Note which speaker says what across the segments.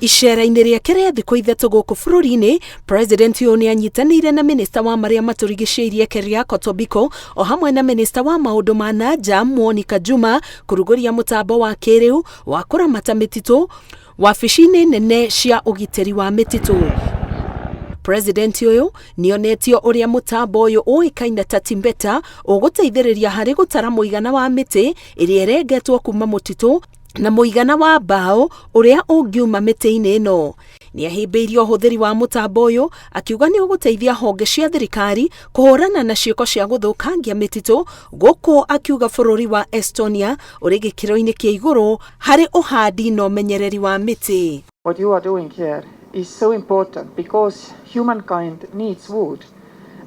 Speaker 1: Icera-inĩ rĩake rĩa thikũ ithatũ gũkũ bũrũri-inĩ, President ũyũ nĩanyitanĩire na minista wa marĩa matũrigicĩirie Keriako Tobiko o hamwe na minista wa maũndũ ma nanja Monica Juma kũrugũria mũtambo wa kĩrĩu wa kũramata mĩtitũ wabici-inĩ nene cia ũgitĩri wa mĩtitũ. President ũyũ nĩonetio ũrĩa mũtambo ũyũ ũĩkaine ta Timbeta ũgũteithĩrĩria harĩ gũtara mũigana wa mĩtĩ ĩrĩa ĩrengetwo kuma mũtitũ na mũigana wa mbaũ ũrĩa ũngiuma mĩtĩ-inĩ ĩno. Nĩahĩmbĩirie ũhũthĩri wa mũtambo ũyũ akiuga nĩ ũgũteithia honge cia thirikari kũhũrana na ciĩko cia gũthũkangia mĩtitũ, gũkũ akiuga bũrũri wa Estonia ũrĩ gĩkĩro-inĩ kĩa igũrũ harĩ ũhandi na ũmenyereri wa mĩtĩ.
Speaker 2: What you are doing here is so important because humankind needs wood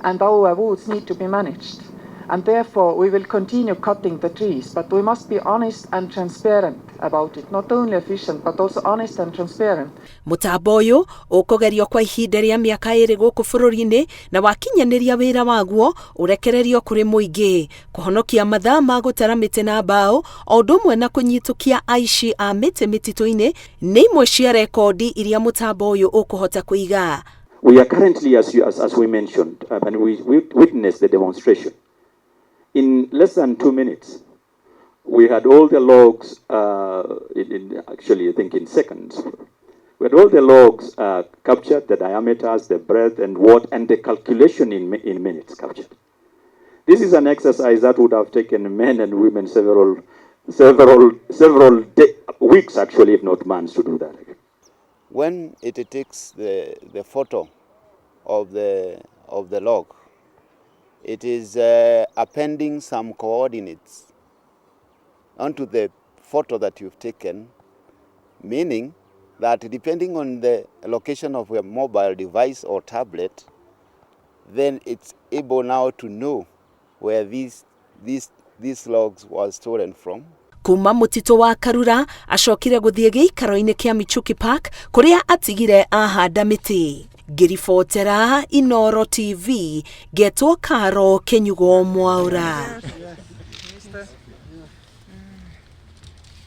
Speaker 2: and our woods need to be managed. And therefore we will continue cutting the trees, but we must be honest and transparent about it. Not only efficient, but also honest and transparent.
Speaker 1: Mũtambo ũyũ ũkũgerio kwa ihinda rĩa mĩaka 2 gũkũ bũrũri-inĩ na wakinyanĩria wĩra waguo ũrekererio kũrĩ mũingĩ, kũhonokia mathaa ma gũtara mĩtĩ na mbaũ o ũndũ ũmwe na kũnyitũkia aici a mĩtĩ mĩtitũ-inĩ nĩ imwe cia rekondi iria mũtambo ũyũ ũkũhota kũiga.
Speaker 3: We are currently, as we mentioned, and we witnessed the demonstration. In less than 2 minutes, we had all the logs, actually I think in seconds, we had all the logs captured, the diameters, the breadth and what, and the calculation in minutes captured. This is an exercise that would have taken men and women several weeks actually, if not months, to do that.
Speaker 4: When it takes the photo of the log, it is appending some coordinates onto the photo that you've taken, meaning that depending on the location of your mobile device or tablet, then it's able now to know where these logs were stolen from.
Speaker 1: Kuma mũtitũ wa Karura acokire gũthiĩ gĩikaro-inĩ kĩa Michuki Park kũrĩa atigire ahanda mĩtĩ. Ngĩribotera Inooro TV, Getwo Karo Kenyugo Mwaura.